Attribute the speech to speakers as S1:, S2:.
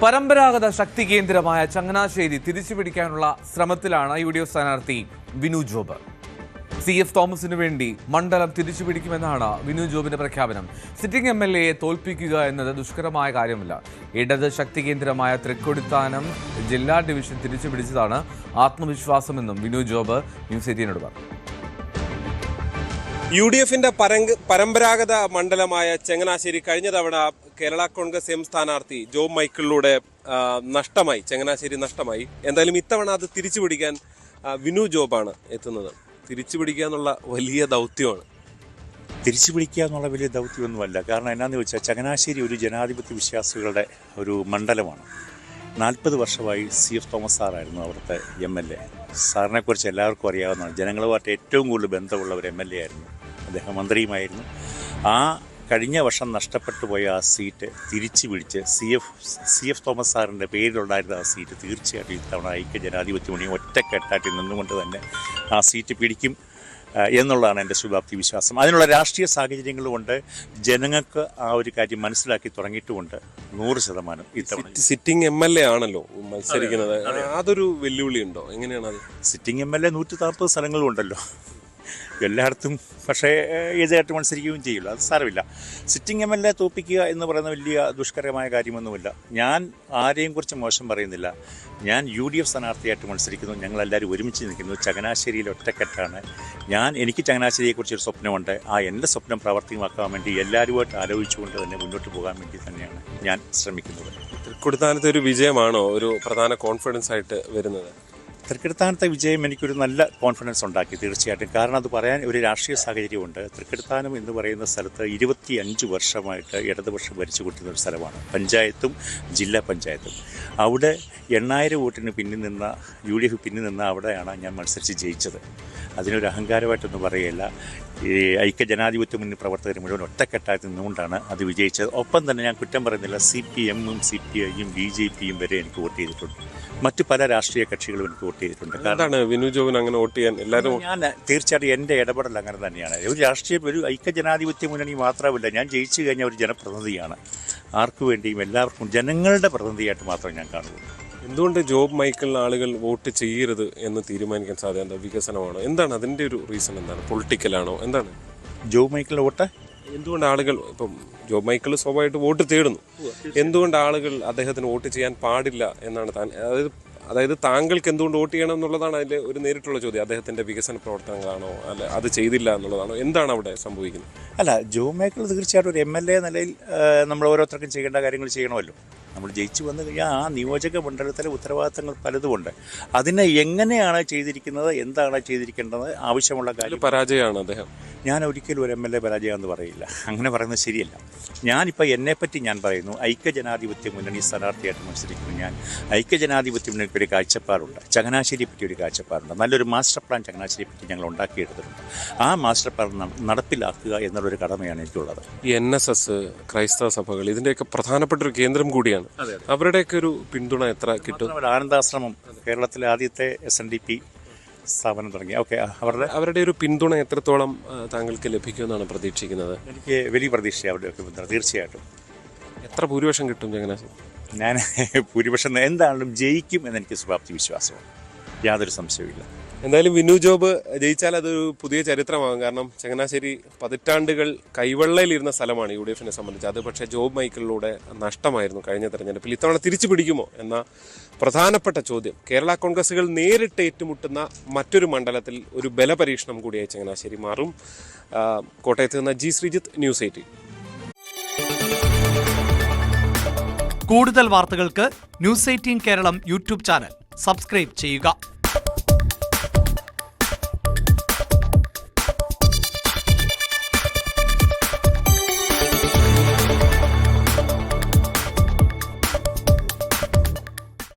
S1: പരമ്പരാഗത ശക്തി കേന്ദ്രമായ ചങ്ങനാശ്ശേരി തിരിച്ചുപിടിക്കാനുള്ള ശ്രമത്തിലാണ് UDF സ്ഥാനാർത്ഥി വിനു ജോബ്. CF തോമസിനു വേണ്ടി മണ്ഡലം തിരിച്ചുപിടിക്കുമെന്നാണ് വിനു ജോബിന്റെ പ്രഖ്യാപനം. സിറ്റിംഗ് MLA തോൽപ്പിക്കുക എന്നത് ദുഷ്കരമായ കാര്യമല്ല. ഇടത് ശക്തി കേന്ദ്രമായ തൃക്കൊടിത്താനം ജില്ലാ ഡിവിഷൻ തിരിച്ചുപിടിച്ചതാണ് ആത്മവിശ്വാസമെന്നും വിനു ജോബ് ന്യൂസ് 18 പറഞ്ഞു.
S2: UDFന്റെ പരമ്പരാഗത മണ്ഡലമായ ചങ്ങനാശ്ശേരി കഴിഞ്ഞ തവണ കേരള കോൺഗ്രസ് എം സ്ഥാനാർത്ഥി ജോബ് മൈക്കിളിലൂടെ നഷ്ടമായി. ചങ്ങനാശ്ശേരി നഷ്ടമായി. എന്തായാലും ഇത്തവണ അത് തിരിച്ചുപിടിക്കാൻ വിനു ജോബാണ് എത്തുന്നത്. തിരിച്ചുപിടിക്കുക എന്നുള്ള വലിയ ദൗത്യമാണ്.
S3: തിരിച്ചുപിടിക്കുക എന്നുള്ള വലിയ ദൗത്യമൊന്നുമല്ല. കാരണം എന്നാന്ന് വെച്ചാൽ ചങ്ങനാശ്ശേരി ഒരു ജനാധിപത്യ വിശ്വാസികളുടെ ഒരു മണ്ഡലമാണ്. 40 വർഷമായി CF തോമസ് സാറായിരുന്നു അവിടുത്തെ MLA. സാറിനെക്കുറിച്ച് എല്ലാവർക്കും അറിയാവുന്നതാണ്. ജനങ്ങളുമായിട്ട് ഏറ്റവും കൂടുതൽ ബന്ധമുള്ള ഒരു MLA ആയിരുന്നു. അദ്ദേഹം മന്ത്രിയുമായിരുന്നു. ആ കഴിഞ്ഞ വർഷം നഷ്ടപ്പെട്ടു പോയ ആ സീറ്റ് തിരിച്ചു പിടിച്ച് CF തോമസ് സാറിൻ്റെ പേരിലുണ്ടായിരുന്ന ആ സീറ്റ് തീർച്ചയായിട്ടും ഇത്തവണ ഐക്യ ജനാധിപത്യ മുന്നണി ഒറ്റക്കെട്ടാട്ടി നിന്നുകൊണ്ട് തന്നെ ആ സീറ്റ് പിടിക്കും എന്നുള്ളതാണ് എൻ്റെ ശുഭാപ്തി വിശ്വാസം. അതിനുള്ള രാഷ്ട്രീയ സാഹചര്യങ്ങളുമുണ്ട്. ജനങ്ങൾക്ക് ആ ഒരു കാര്യം മനസ്സിലാക്കി തുടങ്ങിയിട്ടുമുണ്ട്. 100% ഇത്തവണ
S2: സിറ്റിംഗ് MLA ആണല്ലോ മത്സരിക്കുന്നത്. അതൊരു വെല്ലുവിളി ഉണ്ടോ? എങ്ങനെയാണ് അത്?
S3: സിറ്റിംഗ് MLA 140 സ്ഥലങ്ങളും ഉണ്ടല്ലോ എല്ലായിടത്തും. പക്ഷേ ഏതായിട്ട് മത്സരിക്കുകയും ചെയ്യുള്ളൂ. അത് സാരമില്ല. സിറ്റിംഗ് MLA തോൽപ്പിക്കുക എന്ന് പറയുന്ന വലിയ ദുഷ്കരമായ കാര്യമൊന്നുമില്ല. ഞാൻ ആരെയും കുറിച്ച് മോശം പറയുന്നില്ല. ഞാൻ UDF സ്ഥാനാർത്ഥിയായിട്ട് മത്സരിക്കുന്നു. ഞങ്ങളെല്ലാവരും ഒരുമിച്ച് നിൽക്കുന്നു. ചങ്ങനാശ്ശേരിയിൽ ഒറ്റക്കെട്ടാണ്. എനിക്ക് ചങ്ങനാശ്ശേരിയെക്കുറിച്ചൊരു സ്വപ്നമുണ്ട്. എൻ്റെ സ്വപ്നം പ്രാവർത്തികമാക്കാൻ വേണ്ടി എല്ലാവരുമായിട്ട് ആലോചിച്ചുകൊണ്ട് തന്നെ മുന്നോട്ട് പോകാൻ വേണ്ടി തന്നെയാണ് ഞാൻ ശ്രമിക്കുന്നത്.
S2: തൃക്കൊടിത്താനത്തെ ഒരു വിജയമാണോ ഒരു പ്രധാന കോൺഫിഡൻസ് ആയിട്ട് വരുന്നത്?
S3: തൃക്കൊടിത്താനത്തെ വിജയം എനിക്കൊരു നല്ല കോൺഫിഡൻസ് ഉണ്ടാക്കി തീർച്ചയായിട്ടും. കാരണം അത് പറയാൻ ഒരു രാഷ്ട്രീയ സാഹചര്യമുണ്ട്. തൃക്കൊടിത്താനം എന്ന് പറയുന്ന സ്ഥലത്ത് 25 വർഷമായിട്ട് ഇടതുപക്ഷം ഭരിച്ചുകൊണ്ടിരുന്ന ഒരു സ്ഥലമാണ്. പഞ്ചായത്തും ജില്ലാ പഞ്ചായത്തും. അവിടെ 8000 വോട്ടിന് പിന്നിൽ നിന്ന UDF പിന്നിൽ നിന്ന അവിടെയാണ് ഞാൻ മത്സരിച്ച് ജയിച്ചത്. അതിനൊരു അഹങ്കാരമായിട്ടൊന്നും പറയുകയില്ല. ഈ ഐക്യ ജനാധിപത്യ മുന്നണി പ്രവർത്തകർ മുഴുവൻ ഒറ്റക്കെട്ടായി നിന്നുകൊണ്ടാണ് അത് വിജയിച്ചത്. ഒപ്പം തന്നെ ഞാൻ കുറ്റം പറയുന്നില്ല. CPM-ഉം CPI-യും BJP-യും വരെ എനിക്ക് വോട്ട് ചെയ്തിട്ടുണ്ട്. മറ്റു പല രാഷ്ട്രീയ കക്ഷികളും എനിക്ക് വോട്ട് ചെയ്തിട്ടുണ്ട്.
S2: കാരണം വിനു ജോബിന് അങ്ങനെ വോട്ട് ചെയ്യാൻ എല്ലാവരും
S3: ഞാൻ തീർച്ചയായിട്ടും എൻ്റെ ഇടപെടൽ അങ്ങനെ തന്നെയാണ്. ഒരു ഐക്യ ജനാധിപത്യ മുന്നണി മാത്രമല്ല, ഞാൻ ജയിച്ചു കഴിഞ്ഞ ഒരു ജനപ്രതിനിധിയാണ്. ആർക്കു വേണ്ടിയും എല്ലാവർക്കും ജനങ്ങളുടെ പ്രതിനിധിയായിട്ട് മാത്രമേ ഞാൻ കാണുകയുള്ളൂ.
S2: എന്തുകൊണ്ട് ജോബ് മൈക്കിളിന് ആളുകൾ വോട്ട് ചെയ്യരുത് എന്ന് തീരുമാനിക്കാൻ സാധ്യത എന്താ? വികസനമാണോ? എന്താണ് അതിൻ്റെ ഒരു റീസൺ? എന്താണ്? പൊളിറ്റിക്കലാണോ? എന്താണ്
S3: ജോബ് മൈക്കിളിൻ്റെ വോട്ട്?
S2: എന്തുകൊണ്ട് ആളുകൾ ഇപ്പം ജോബ് മൈക്കിൾ സ്വാഭാവികമായിട്ട് വോട്ട് തേടുന്നു. എന്തുകൊണ്ട് ആളുകൾ അദ്ദേഹത്തിന് വോട്ട് ചെയ്യാൻ പാടില്ല എന്നാണ് അതായത് താങ്കൾക്ക് എന്തുകൊണ്ട് വോട്ട് ചെയ്യണം എന്നുള്ളതാണ് അതിൻ്റെ ഒരു നേരിട്ടുള്ള ചോദ്യം. അദ്ദേഹത്തിൻ്റെ വികസന പ്രവർത്തനങ്ങളാണോ അല്ല അത് ചെയ്തില്ല എന്നുള്ളതാണോ? എന്താണ് അവിടെ സംഭവിക്കുന്നത്?
S3: അല്ല, ജോബ് മൈക്കിൾ തീർച്ചയായിട്ടും ഒരു MLA നിലയിൽ നമ്മൾ ഓരോരുത്തർക്കും ചെയ്യേണ്ട കാര്യങ്ങൾ ചെയ്യണമല്ലോ. നമ്മൾ ജയിച്ചു വന്നു കഴിഞ്ഞാൽ ആ നിയോജക മണ്ഡലത്തിലെ ഉത്തരവാദിത്തങ്ങൾ പലതുമുണ്ട്. അതിനെ എങ്ങനെയാണ് ചെയ്തിരിക്കുന്നത്, എന്താണ് ചെയ്തിരിക്കേണ്ടത്, ആവശ്യമുള്ള കാര്യം.
S2: പരാജയമാണ് അദ്ദേഹം.
S3: ഞാൻ ഒരിക്കലും ഒരു MLA പരാജയമെന്ന് പറയില്ല. അങ്ങനെ പറയുന്നത് ശരിയല്ല. ഞാനിപ്പോൾ എന്നെപ്പറ്റി ഞാൻ പറയുന്നു. ഐക്യ ജനാധിപത്യ മുന്നണി സ്ഥാനാർത്ഥിയായിട്ട് മത്സരിക്കുന്നു. ഞാൻ ഐക്യ ജനാധിപത്യ മുന്നണിക്ക് ഒരു കാഴ്ചപ്പാടുണ്ട്. ചങ്ങനാശ്ശേരിയെ പറ്റി ഒരു കാഴ്ചപ്പാടുണ്ട്. നല്ലൊരു മാസ്റ്റർ പ്ലാൻ ചങ്ങനാശ്ശേരിയെ പറ്റി ഞങ്ങൾ ഉണ്ടാക്കിയെടുത്തിട്ടുണ്ട്. ആ മാസ്റ്റർ പ്ലാൻ നടപ്പിലാക്കുക എന്നുള്ളൊരു കടമയാണ് എനിക്കുള്ളത്.
S2: ഈ NSS, ക്രൈസ്തവ സഭകൾ, ഇതിൻ്റെയൊക്കെ പ്രധാനപ്പെട്ട ഒരു കേന്ദ്രം കൂടിയാണ്. അവരുടെയൊക്കെ ഒരു പിന്തുണ എത്ര കിട്ടും?
S3: ആനന്ദാശ്രമം കേരളത്തിലെ ആദ്യത്തെ SNDP സ്ഥാപനം തുടങ്ങി. ഓക്കെ,
S2: അവരുടെ ഒരു പിന്തുണ എത്രത്തോളം താങ്കൾക്ക് ലഭിക്കുമെന്നാണ് പ്രതീക്ഷിക്കുന്നത്?
S3: എനിക്ക് വലിയ പ്രതീക്ഷ അവരുടെയൊക്കെ പിന്തുണ. തീർച്ചയായിട്ടും.
S2: എത്ര ഭൂരിപക്ഷം കിട്ടും ചങ്ങനാശ്ശേരി?
S3: ഞാൻ ഭൂരിപക്ഷം എന്താണെങ്കിലും ജയിക്കും എന്നെനിക്ക് ശുഭാപ്തി വിശ്വാസമാണ്. യാതൊരു സംശയവുമില്ല.
S2: എന്തായാലും വിനു ജോബ് ജയിച്ചാൽ അതൊരു പുതിയ ചരിത്രമാകും. കാരണം ചങ്ങനാശ്ശേരി പതിറ്റാണ്ടുകൾ കൈവെള്ളയിലിരുന്ന സ്ഥലമാണ് UDFനെ സംബന്ധിച്ച്. അത് പക്ഷേ ജോബ് മൈക്കിളിലൂടെ നഷ്ടമായിരുന്നു കഴിഞ്ഞ തെരഞ്ഞെടുപ്പിൽ. ഇത്തവണ തിരിച്ചു പിടിക്കുമോ എന്ന പ്രധാനപ്പെട്ട ചോദ്യം കേരള കോൺഗ്രസുകൾ നേരിട്ട് ഏറ്റുമുട്ടുന്ന മറ്റൊരു മണ്ഡലത്തിൽ ഒരു ബലപരീക്ഷണം കൂടിയായി ചങ്ങനാശ്ശേരി മാറും. കോട്ടയത്ത് നിന്ന് G. ശ്രീജിത്ത്, ന്യൂസ് 18.
S4: കൂടുതൽ വാർത്തകൾക്ക് news 18 Keralam YouTube channel subscribe ചെയ്യുക.